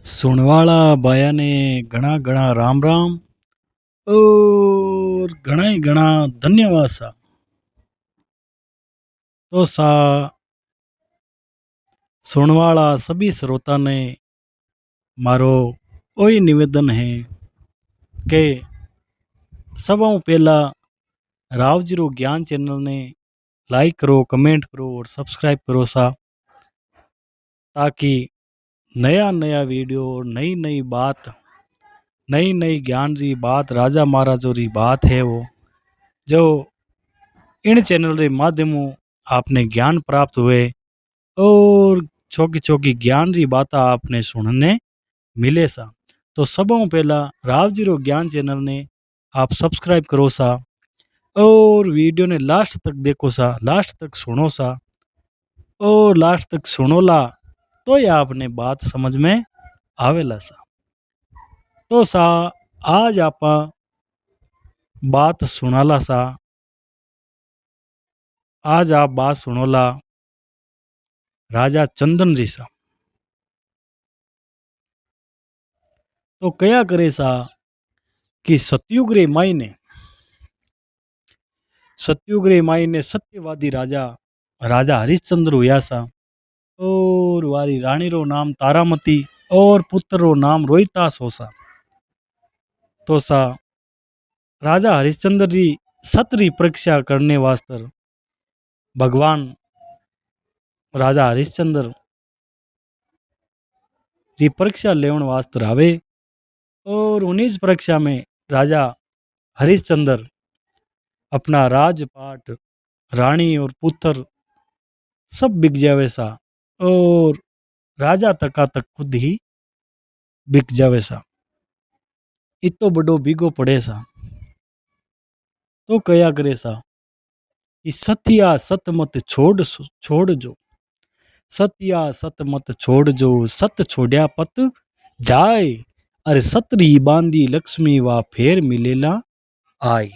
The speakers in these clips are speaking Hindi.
सुनवाला बाया ने घना घना राम राम और घना ही घना धन्यवाद सा। तो सा सुनवाला सभी श्रोता ने मारो वही निवेदन है कि सबों पहला राव जीरो ज्ञान चैनल ने लाइक करो, कमेंट करो और सब्सक्राइब करो सा, ताकि नया नया वीडियो और नई नई बात, नई नई ज्ञान री बात, राजा महाराजों री बात है वो जो इन चैनल रे माध्यम आपने ज्ञान प्राप्त हुए और छोकी छोकी ज्ञान री बात आपने सुनने मिले सा। तो सबों पहला राव जीरो ज्ञान चैनल ने आप सब्सक्राइब करो सा और वीडियो ने लास्ट तक देखो सा, लास्ट तक सुनो सा और लास्ट तक सुनोला तो ये आपने बात समझ में आवेला सा। तो सा आज आप बात सुनाला सा, आज आप बात सुनोला राजा चंदन जी सा। तो कया करे सा कि सतयुग रे माई ने सत्यवादी राजा राजा हरिश्चंद्र हुआ सा और वारी रानी रो नाम तारामती और पुत्र रो नाम रोहितास हो सा। तो सा राजा हरिश्चंद्र जी सतरी परीक्षा करने वास्ते भगवान राजा हरिश्चंद्र री परीक्षा लेवन वास्ते आवे और उन्हीं परीक्षा में राजा हरिश्चंद्र अपना राजपाट, रानी और पुत्र सब बिक जावे सा और राजा तका तक खुद ही बिक जावे सा। इतो बड़ो बिगो पड़े सा। तो कया करे सा कि सत्या सत मत छोड़ जो, सत्या सत मत छोड़ जो, सत छोड़या पत जाए, अरे सतरी बांदी लक्ष्मी वा फेर मिलेला आई।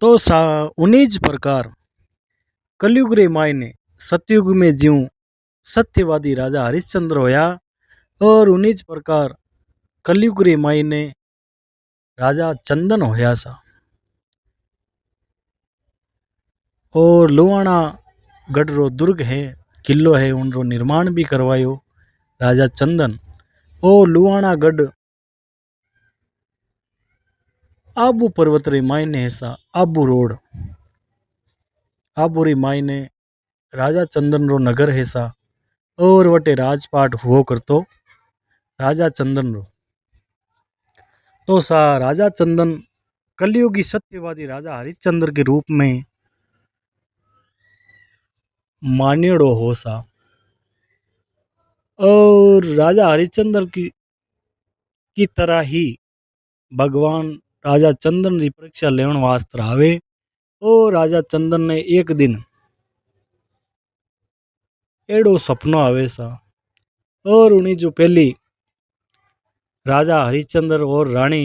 तो सा उन्नीस प्रकार कलयुग रे माई ने सतयुग में ज्यों सत्यवादी राजा हरिश्चंद्र होया और उन्नीस प्रकार कलयुग रे माई ने राजा चंदन होया सा। और लोहाना गढ़ रो दुर्ग है, किलो है, उनरो निर्माण भी करवायो राजा चंदन। और लुहाना गढ़ आबू पर्वत रे मायने है सा, आबू रोड आबू री मायने राजा चंदन रो नगर है सा और वटे राजपाट हुओ करतो राजा चंदन रो। तो सा राजा चंदन कलयुगी सत्यवादी राजा हरिश्चंद्र के रूप में मान्यड़ो हो सा और राजा हरिश्चंद्र की तरह ही भगवान राजा चंदन की परीक्षा लेवन वास्ते आवे और राजा चंदन ने एक दिन एड़ो सपनो आवे सा और उन्हीं जो पहली राजा हरिश्चंद्र और रानी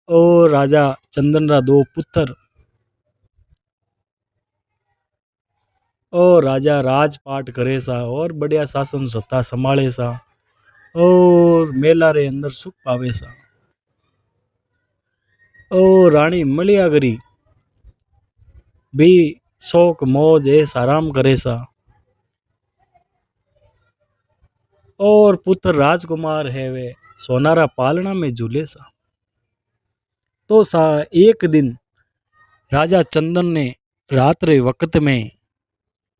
और राजा चंदन रा दो पुत्र और राजा राजपाट करे सा और बढ़िया शासन सत्ता संभाले सा और मेला रे अंदर सुख पावे सा और रानी मलियागरी भी शौक मौज ऐस आराम करे सा और पुत्र राजकुमार है वे सोनारा पालना में झूले सा। तो सा एक दिन राजा चंदन ने रात रे वक्त में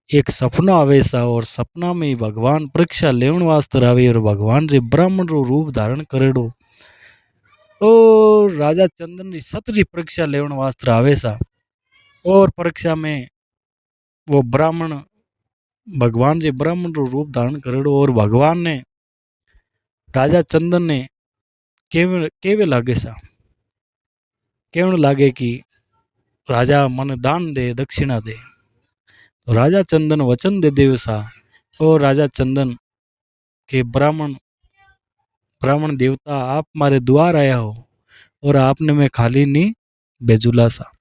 एक सपना आवे सा और सपना में भगवान परीक्षा लेवन वास्ते आवे और भगवान रे ब्राह्मण रो रूप धारण करेडो और राजा चंदन री सतरी परीक्षा लेवन वास्ते आवे सा और परीक्षा में वो ब्राह्मण भगवान रे ब्राह्मण रो रूप धारण करेडो और भगवान ने राजा चंदन ने केवे लागे सा, केवण लागे कि राजा मन दान दे, दक्षिणा दे। तो राजा चंदन वचन दे देव सा और राजा चंदन के ब्राह्मण देवता आप मारे द्वार आया हो और आपने मैं खाली नहीं भेजुला सा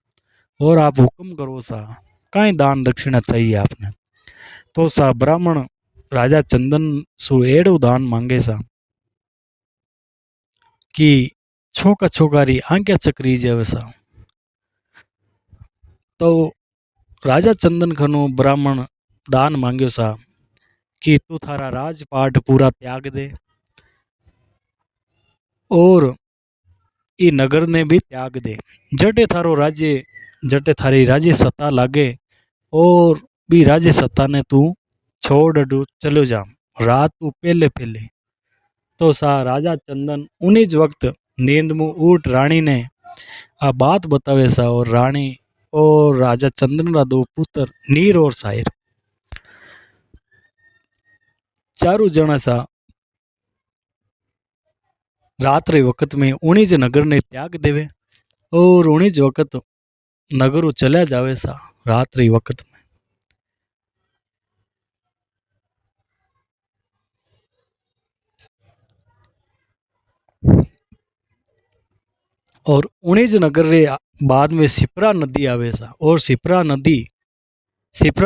और आप हुक्म करो सा, काई दान दक्षिणा चाहिए आपने। तो सा ब्राह्मण राजा चंदन सु एड़ो दान मांगे सा कि छोका छोकारी आंख्या चकरी जावे सा। तो राजा चंदन खनु ब्राह्मण दान मांग्यो सा कि तू थारा राजपाट पूरा त्याग दे और ई नगर ने भी त्याग दे। जटे थारो राज्य जटे थारी राज्य सत्ता लागे और भी राज्य सत्ता ने तू छोड़ डू चलो जा रात तू पहले पहले। तो सा राजा चंदन उन्हीं ज वक्त नींद मुँह उठ रानी ने आ बात बतावे सा और रानी और राजा चंदन रा दो पुत्र नीर और साहिर चारू जना सा रात रे वक्त में उन्हीं ज नगर ने त्याग देवे और उन्हीं ज वक्त नगरों चला जावे सा रात रे वक्त में। और उन्हीं ज नगर रे बाद में सिपरा नदी आवे सा और सिपरा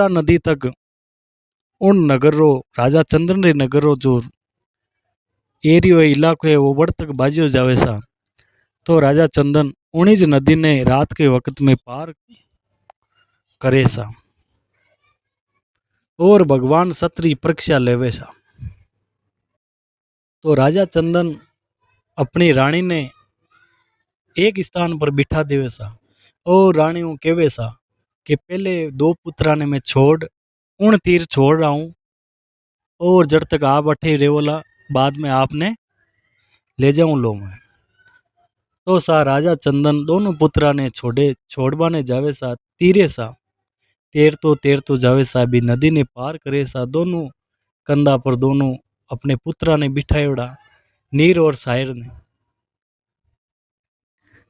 नदी तक उन नगर रो राजा चंद्रन रे नगर रो जो एरियो है इलाको है वो बड़ तक बाजियो जावे सा। तो राजा चंदन उन्हीं ज नदी ने रात के वक्त में पार करे सा और भगवान सत्री परीक्षा लेवे सा। तो राजा चंदन अपनी रानी ने एक स्थान पर बिठा देवे सा और रानी को कहवे सा कि पहले दो पुत्रा ने मैं छोड़ उन तीर छोड़ रहा हूँ और जब तक आप अठे रेवला बाद में आपने ले जाऊं लो मैं। तो सा राजा चंदन दोनों पुत्रा ने छोड़वा ने जावे सा तीरे सा तेर तो जावे सा भी नदी ने पार करे सा दोनों कंधा पर दोनों अपने पुत्रा ने बिठायोड़ा नीर और सायर ने।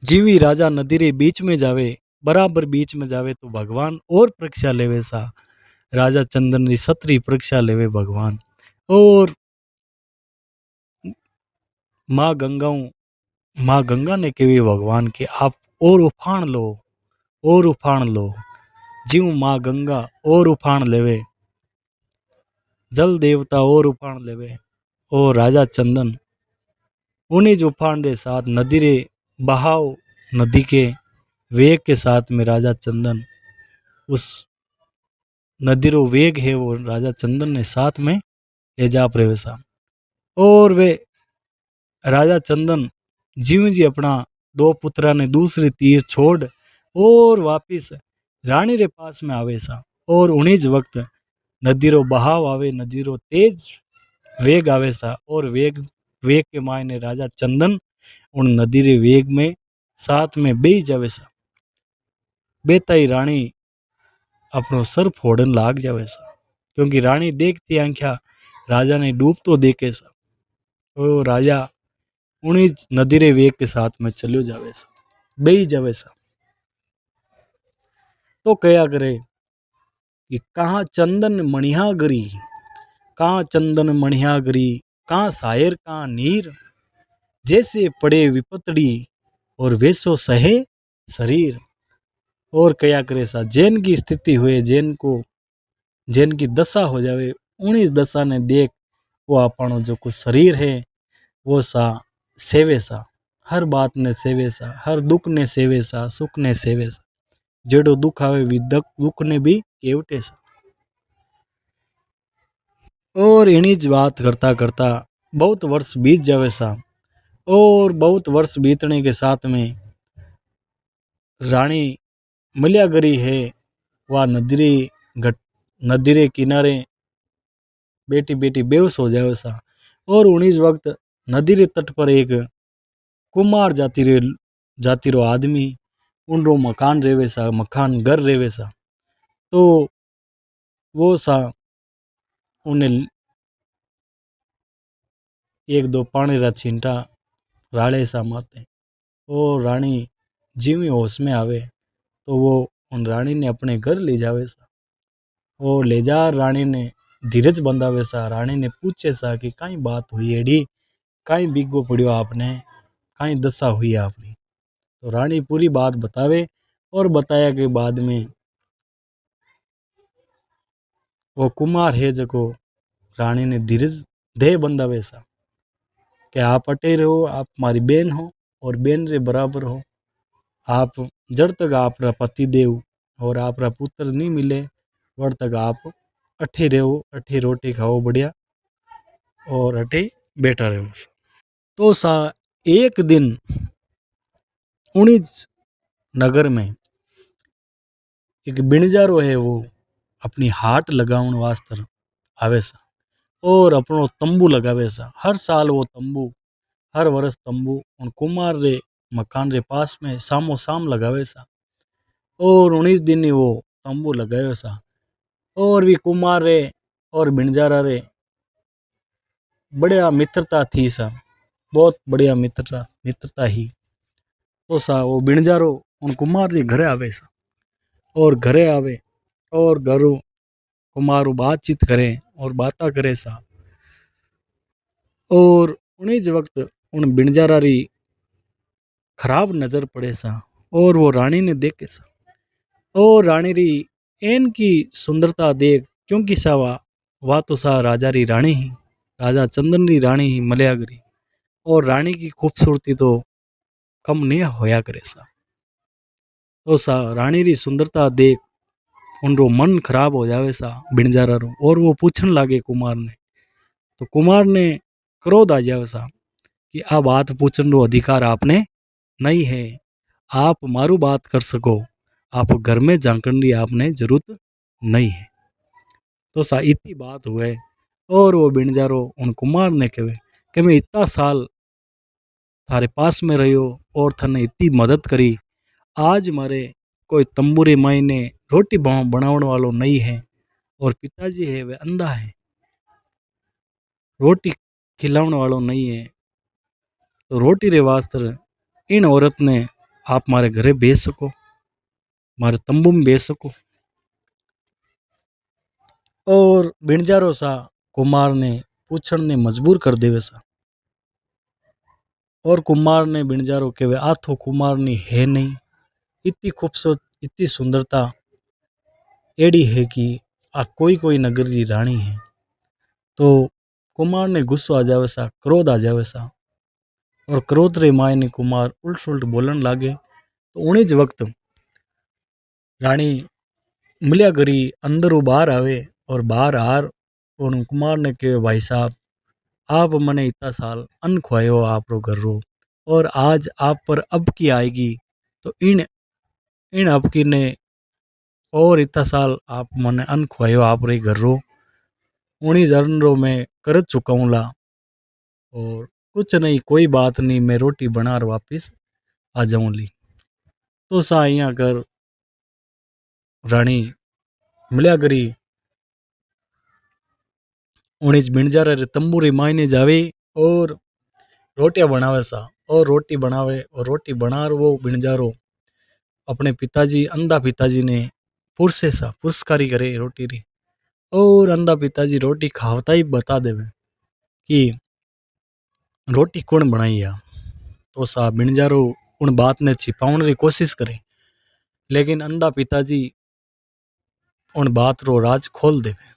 जीवी राजा नदी रे बीच में जावे बराबर बीच में जावे तो भगवान और परीक्षा लेवे सा राजा चंदन री सत्री परीक्षा लेवे भगवान। और माँ गंगा माँ गंगा ने केवी भगवान के आप और उफान लो जीव माँ गंगा और उफान लेवे जल देवता और उफान लेवे और राजा चंदन उन्हीं जो उफान रे साथ नदी रे बहाव नदी के वेग के साथ में राजा चंदन उस नदी रो वेग है वो राजा चंदन ने साथ में ले जा प्रवेशा। और वे राजा चंदन जीव जी अपना दो पुत्रा ने दूसरी तीर छोड़ और वापिस रानी रे पास में आवे सा और उन्हीं ज वक्त नदी रो बहाव आवे नदी रो तेज वेग आवे सा और वेग वेग के मायने राजा चंदन उन नदी रे वेग में साथ में बे जावे सा बेताई रानी अपनो सर फोड़न लाग जावे सा क्योंकि रानी देखती आंख्या राजा ने डूब तो देखे सा और राजा उन्हीं नदी रे वेग के साथ में चलो जावे सा बे जावे सा। तो कया करे कि कहाँ चंदन मणियागरी कहाँ चंदन मणियागरी कहाँ सायर कहाँ नीर जैसे पड़े विपतड़ी और वैसो सहे शरीर। और कया करे सा जैन की स्थिति हुए जैन की दशा हो जावे उन्हीं दशा ने देख वो अपनो जो कुछ शरीर है वो सा सेवे सा हर बात ने सेवे सा हर दुख ने सेवे सा सुख ने सेवे सा जेडो दुख आवे वी दुख ने भी केवटे सा। और इन्हीं ज बात करता करता बहुत वर्ष बीत जावे सा और बहुत वर्ष बीतने के साथ में रानी मलियागरी है वह नदी रे किनारे बेटी बेटी बेहोश हो जावे सा और उन्हीं वक्त नदी रे तट पर एक कुमार जाति रो आदमी उन रो मकान रेवे सा मकान घर रेवे सा। तो वो सा उन्हें एक दो पानी रा छींटा राले सा माते और रानी जीवी होश में आवे तो वो उन रानी ने अपने घर ले जावे सा और ले जा रानी ने धीरज बंधावे सा रानी ने पूछे सा कि काई बात हुई एडी काई बिगो पड़ियो आपने काई दशा हुई आपनी। तो रानी पूरी बात बतावे और बताया के बाद में वो कुमार है जको रानी ने धीरज दे बंधावे सा कि आप अटे रहो, आप हमारी बहन हो और बहन रे बराबर हो। आप जब तक आपका पति देव और आपका पुत्र नहीं मिले वड़ तक आप अठे रहो, अठे रोटी खाओ बढ़िया और अठे बैठा रहो। तो सा एक दिन उन्नीस नगर में एक बिणजारो है, वो अपनी हाट लगाउन वास्ते आवे सा और अपनो तंबू लगावे सा। हर साल वो तंबू, हर वर्ष तंबू उन कुमार रे मकान रे पास में सामो साम लगावे सा। और 19 दिन ही वो तंबू लगावे सा और भी कुमार रे और बिणजारा रे बढ़िया मित्रता थी सा, बहुत बढ़िया मित्रता ही। तो सा वो बिणजारो उन कुमार रे घरे आवे सा और घरे आवे और घरों कुमारू बातचीत करे और बाता करे सा। और उन्हीं वक्त उन बिणजारा री खराब नजर पड़े सा और वो रानी ने देखे सा और रानी री एन की सुंदरता देख, क्योंकि सा वाह तो सा राजा री रानी ही, राजा चंदन री रानी ही मलयागरी, और रानी की खूबसूरती तो कम नहीं होया करे सा। तो सा रानी री सुंदरता देख उनरो मन खराब हो जावे सा बिणजारा रो, और वो पूछन लागे कुमार ने। तो कुमार ने क्रोध आ जावे सा कि आ बात पूछन रो अधिकार आपने नहीं है, आप मारू बात कर सको, आप घर में झांकने की आपने जरूरत नहीं है। तो सा इतनी बात हुए और वो बिणजारो उन कुमार ने कहे कि मैं इतना साल थारे पास में रहियो और थने इतनी मदद करी, आज मारे कोई तंबूरी मायने रोटी बनाने वालों नहीं है और पिताजी है वे अंधा है, रोटी खिलाने वालों नहीं है। तो रोटी रे वास्ते इन औरत ने आप मारे घरे भेज सको, मारे तंबू में भेज सको। और बिणजारो सा कुमार ने पूछण ने मजबूर कर देवे सा। और कुमार ने बिणजारो के वे आथो कुमार नी है नहीं, इतनी खूबसूरत इतनी सुंदरता एड़ी है कि आ कोई कोई नगर की रानी है। तो कुमार ने गुस्सो आ जावे सा, क्रोध आ जावे सा, और क्रोध रे माय ने कुमार उल्ट सुल्ट बोलन लागे। तो उन्हीं वक्त रानी मलयागरी अंदर बाहर आवे और बाहर आर और कुमार ने कहे भाई साहब, आप मने इतना साल अन्न खुआयो आप रो घर रो, और आज आप पर अब की आएगी, तो इन इन अब की ने और इतना साल आप मने अन्न खुआयो आप रे घर रो, उन्हीं जरन रो मैं कर चुका हूँ ला, और कुछ नहीं कोई बात नहीं, मैं रोटी बना वापिस आ जाऊँ ली। तो सा यहाँ कर रानी मलयागरी उन्हीं बिणजारा रे तंबूरी मायने जावे और रोटियां बनावे सा, और रोटी बनावे और रोटी बना वो बिणजारो अपने पिताजी अंधा पिताजी ने पुरसे सा पुरस्कारी करे रोटी री। और अंधा पिताजी रोटी खावता ही बता देवे कि रोटी कौन बनाई है। तो सा बिणजारो उन बात ने छिपाने की कोशिश करे, लेकिन अंधा पिताजी उन बात रो राज खोल देवे।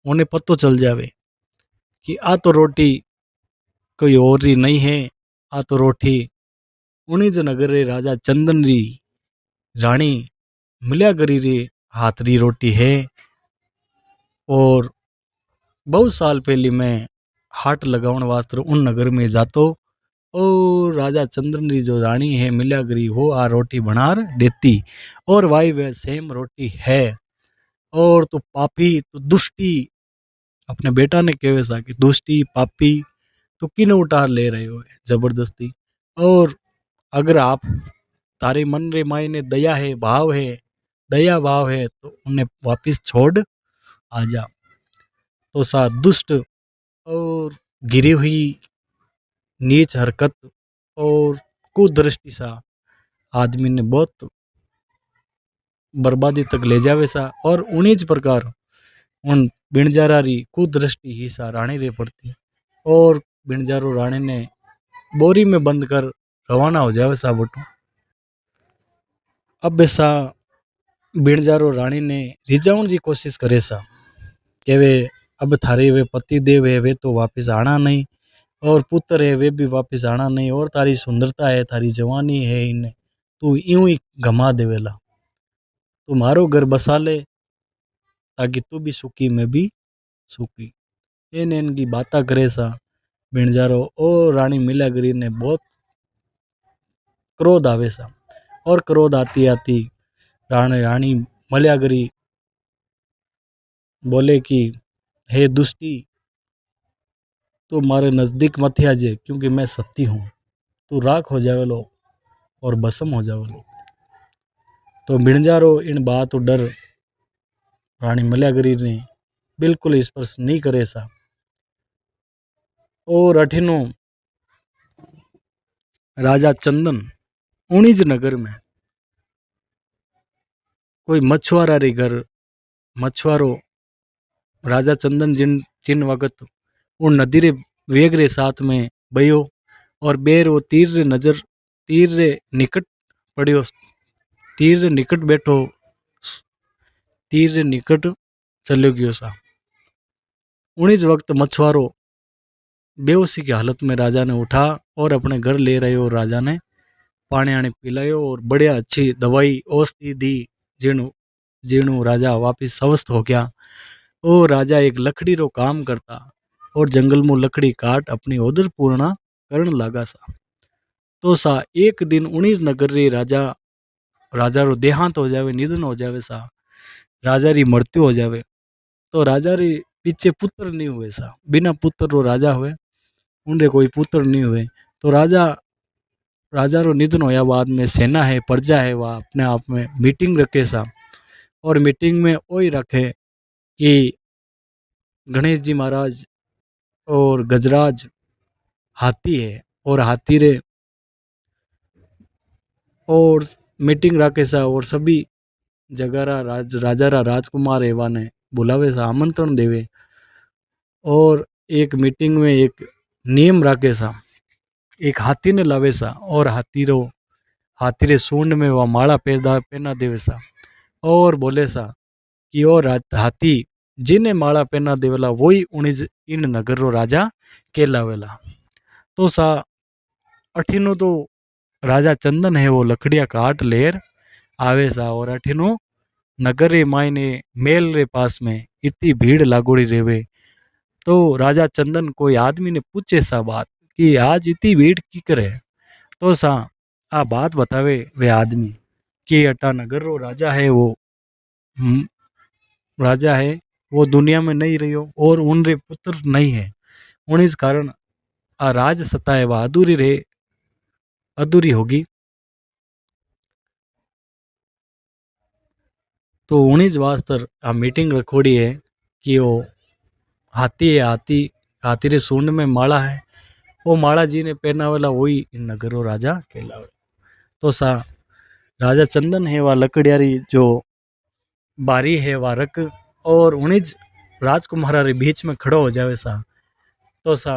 उन्हें पतो चल जावे कि आ तो रोटी कोई और री नहीं है, आ तो रोटी उन्हीं नगर रे राजा चंदन री रानी मलयागरी री हाथ री रोटी है। और बहुत साल पहले मैं हाट लगाउन वास्ते उन नगर में जातो, और राजा चंद्रन री जो रानी है मलयागरी वो आ रोटी बना देती, और भाई वह सेम रोटी है। और तू पापी तू दुष्टी, अपने बेटा ने कहे सा कि दुष्टी पापी तू किन उतार ले रहे हो जबरदस्ती, और अगर आप तारे मन रे मायने दया है भाव है, दया भाव है, तो उन्हें वापिस छोड़ आ जा। तो सा दुष्ट और गिरी हुई नीच हरकत और कुदृष्टि सा आदमी ने बहुत बर्बादी तक ले जावे सा। और उन्हीं प्रकार उन बिणजारा री कुदृष्टि ही सा रानी रे पड़ती, और बिणजारो रानी ने बोरी में बंद कर रवाना हो जावे सा बटू। अब ऐसा बिणजारो रानी ने रिजाउन की कोशिश करे सा कि वे अब थारे वे पति देव है वे तो वापस आना नहीं, और पुत्र है वे भी वापस आना नहीं, और तारी सुंदरता है थारी जवानी है इन्हें तू यूं ही गमा देवेला। तू मारो घर बसा ले ताकि तू भी सुखी मैं भी सुखी। इन इनकी बातें करे सा बिणजारो और रानी मिलागरी ने बहुत क्रोध आवे सा। और क्रोध आती आती रानी रानी मल्यागरी बोले कि हे दुष्टी, तू मारे नजदीक मत आ जाए क्योंकि मैं सती हूँ, तू राख हो जावेलो और भस्म हो जावेलो। तो बिणजारो इन बात डर रानी मल्यागरी ने बिल्कुल स्पर्श नहीं करे सा। और अठिनो राजा चंदन उणिज नगर में कोई मछुआरा रे घर मछुआरो राजा चंदन जिन जिन वक्त उन नदी रे वेग रे साथ में बयो और बेर वो तीर रे निकट पड़ियो, तीर रे निकट बैठो, तीर रे निकट चलो गयो सा। उन्हीं वक्त मछुआरो बेहोशी की हालत में राजा ने उठा और अपने घर ले रहे और राजा ने पानी आने पिलायो और बढ़िया अच्छी दवाई औषधि दी। जीणु जीणु राजा वापिस स्वस्थ हो गया। और राजा एक लकड़ी रो काम करता और जंगल में लकड़ी काट अपनी ओदर पूर्णा करण लगा सा। तो सा एक दिन 19 नगर रे राजा राजा रो देहांत हो जावे, निधन हो जावे सा, राजा री मृत्यु हो जावे। तो राजा री पीछे पुत्र नहीं हुए सा, बिना पुत्र रो राजा हुए, उनरे कोई पुत्र नहीं हुए। तो राजा राजा रो निधन होया बाद में सेना है प्रजा है वह अपने आप में मीटिंग रखे सा। और मीटिंग में वही रखे कि गणेश जी महाराज और गजराज हाथी है और हाथी रे और मीटिंग रखे सा और सभी जगह राजा रा राजकुमार एवा ने बुलावे सा, आमंत्रण देवे। और एक मीटिंग में एक नियम रखे सा, एक हाथी ने लावे सा और हाथी रे सूंड में वह माला पहना देवे सा। और बोले सा कि और हाथी जिन्हें माला पहना देवेला वही उन्हीं इन नगर रो राजा कहलावेला। तो सा अठिनो तो राजा चंदन है वो लकड़िया काट लेर आवे सा। और अठिनो नगर रे मायने मेल रे पास में इतनी भीड़ लागोड़ी रेवे। तो राजा चंदन कोई आदमी ने पूछे सा बात कि आज इतनी भीड़ की करे। तो सा आ बात बतावे वे आदमी कि अटा नगर रो राजा है वो राजा है वो दुनिया में नहीं रहियो और उनरे पुत्र नहीं है, उन इस कारण आ राज सत्ता है वह अधूरी होगी। तो उन्हीं वास्ते आ मीटिंग रखोड़ी है कि वो हाथी है, हाथी रे सूंड में माला है, वो माला जी ने पहनावेला वही इन नगरो राजा कहलावे। तो सा राजा चंदन है वह लकड़ियारी जो बारी है वह रख और उन्हीं राजकुमारा रे बीच में खड़ो हो जावे सा। तो सा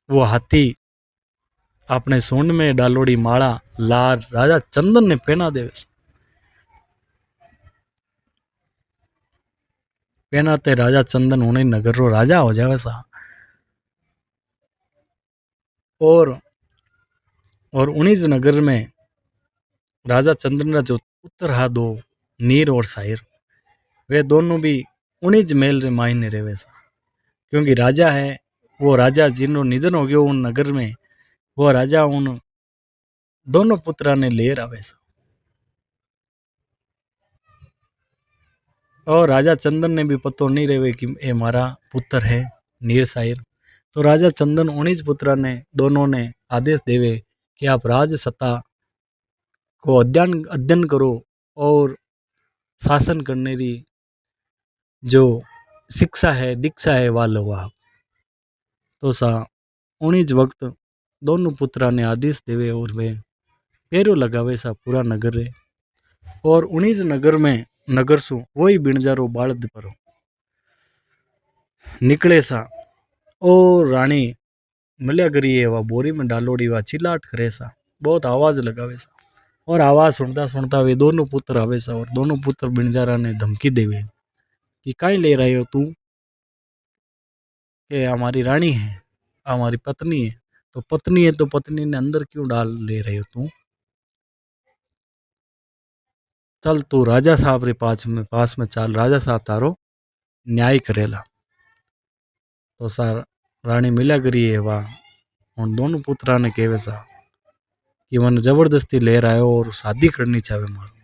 वो हाथी अपने सूंड में डालोड़ी माला लार राजा चंदन ने पहना देवे सा। पहनाते राजा चंदन उन्हीं नगर रो राजा हो जावे सा। और उन्हीं नगर में राजा चंदन का जो पुत्र हा दो नीर और साहिर, वे दोनों भी उन्हीं महल रे मायने रेवे सा। क्योंकि राजा है वो राजा जिन्हों निधन हो गयो उन नगर में, वो राजा उन दोनों पुत्रा ने लेर आवे सा। और राजा चंदन ने भी पतो नहीं रेवे कि ये मारा पुत्र है नीर साहिर। तो राजा चंदन उन्हीं पुत्रा ने दोनों ने आदेश देवे कि आप राज सत्ता को अध्ययन करो और शासन करने की जो शिक्षा है दीक्षा है वह लो आप। तो सा उन्हीं वक्त दोनों पुत्रा ने आदेश देवे और वे पेरो लगावे सा पूरा नगर रे। और उन्हीं नगर में नगर सु वही बिणजारो बालद पर निकले सा। और रानी मल्या करी है वह बोरी में डालोड़ी वह चिल्लाट करे सा, बहुत आवाज लगावे सा। और आवाज सुनता सुनता वे दोनों पुत्र आवे सा और दोनों पुत्र बिणजारा ने धमकी देवे कि काई ले रहे हो तू, कि हमारी रानी है, हमारी पत्नी है, तो पत्नी है तो पत्नी ने अंदर क्यों डाल ले रहे हो तू? चल तू राजा साहब रे पास में चाल, राजा साहब तारो न्याय करेला। तो सा रानी मिला करी है वाह, उन दोनों पुत्रा ने कहे सा कि मन जबरदस्ती ले रहा है और शादी करनी चाहे मारो,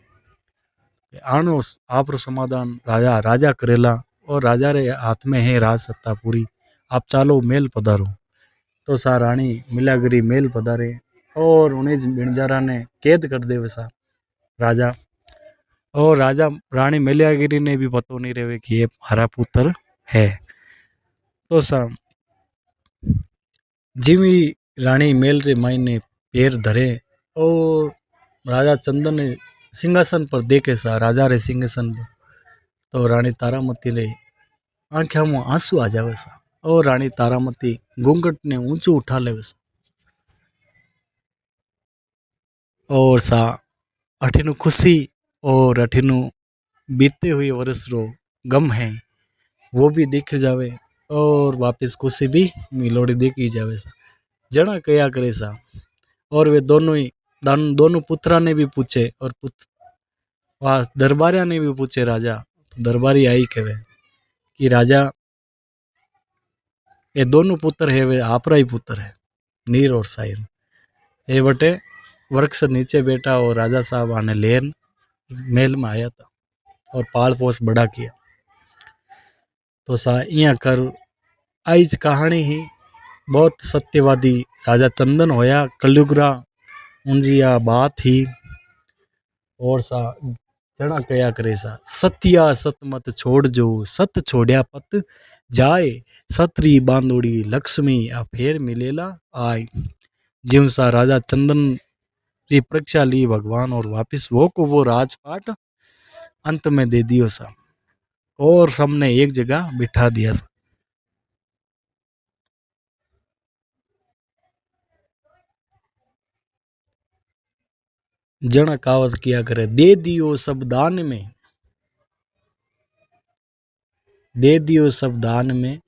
आनो आप रो समाधान राजा राजा करेला, और राजा रे हाथ में है राज सत्ता पूरी, आप चालो मेल पधारो। तो सा रानी मिलागरी मेल पधारे और उन्हें बिणजारा ने कैद कर दे वैसा राजा। और राजा रानी मिलागिरी ने भी पतो नहीं रहे कि ये हरा पुत्र है। तो सा जिमी रानी मेल रे मायने पैर धरे और राजा चंदन ने सिंहासन पर देखे सा, राजा रे सिंहासन पर, तो रानी तारामती ने आंखों में आंसू आ जावे सा, और रानी तारामती घूंघट ने ऊंचू उठा ले सा, और सा अठिनु खुशी और अठिनु बीते हुए वर्ष रो गम है वो भी दिख जावे, और वापस खुशी भी मिलोड़ी देखी जावे सा। जना कया करे सा, और वे दोनों ही दोनों पुत्रा ने भी पूछे, और वहाँ दरबारिया ने भी पूछे राजा, तो दरबारी आई कहे कि राजा ये दोनों पुत्र है वे आपरा ही पुत्र है, नीर और साहिर। ये बटे वृक्ष नीचे बैठा और राजा साहब आने लेन महल में आया था और पाल पोस बड़ा किया। तो सा यहाँ कर आइज कहानी ही बहुत सत्यवादी राजा चंदन होया कलयुगरा उनरिया बात ही। और सा जड़ा कया करे सा, सत्या सत मत छोड़ जो सत छोड़या पत जाए, सतरी बांदोड़ी लक्ष्मी आ फेर मिलेला आय। ज्यों सा राजा चंदन की परीक्षा ली भगवान, और वापिस वो को वो राजपाट अंत में दे दियो सा, और सबने एक जगह बिठा दिया सा। जन कावत किया करे, दे दियो सब दान में, दे दियो सब दान में,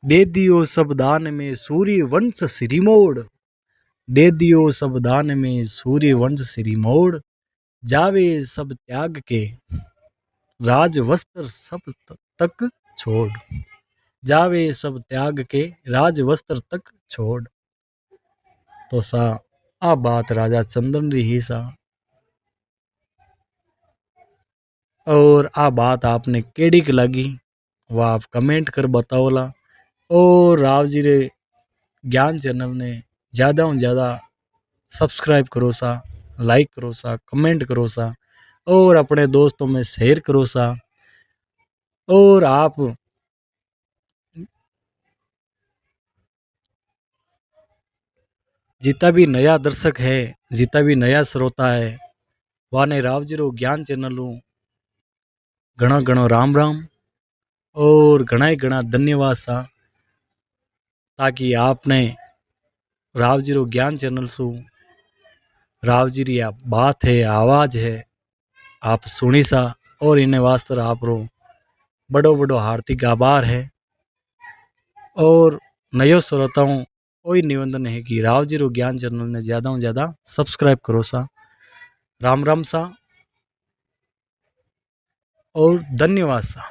दे दियो सब दान में सूर्य वंश श्री मोड़, दे दियो सब दान में सूर्य वंश श्री मोड़, जावे सब त्याग के राज वस्त्र सब तक छोड़, जावे सब त्याग के राज वस्त्र तक छोड़। तो सा आ बात राजा चंदन री ही सा, और आ बात आपने केड़ी की लगी वह आप कमेंट कर बताओला। और राव जी रे ज्ञान चैनल ने ज़्यादा से ज़्यादा सब्सक्राइब करो सा, लाइक करो सा, कमेंट करो सा, और अपने दोस्तों में शेयर करो सा। और आप जितना भी नया दर्शक है, जितना भी नया श्रोता है, वाने रावजीरो ज्ञान चैनल घणो घणो राम राम और घणा ही घणा धन्यवाद सा, ताकि आपने रावजीरो ज्ञान चैनल सु रावजी री बात है, आवाज है, आप सुनी सा, और इन्हें वास्ते आप रो बड़ो बड़ो हार्दिक आभार है। और नयो श्रोताओं वही निवेदन है कि रावजीरो ज्ञान चैनल ने ज़्यादा से ज़्यादा सब्सक्राइब करो सा। राम राम सा और धन्यवाद सा।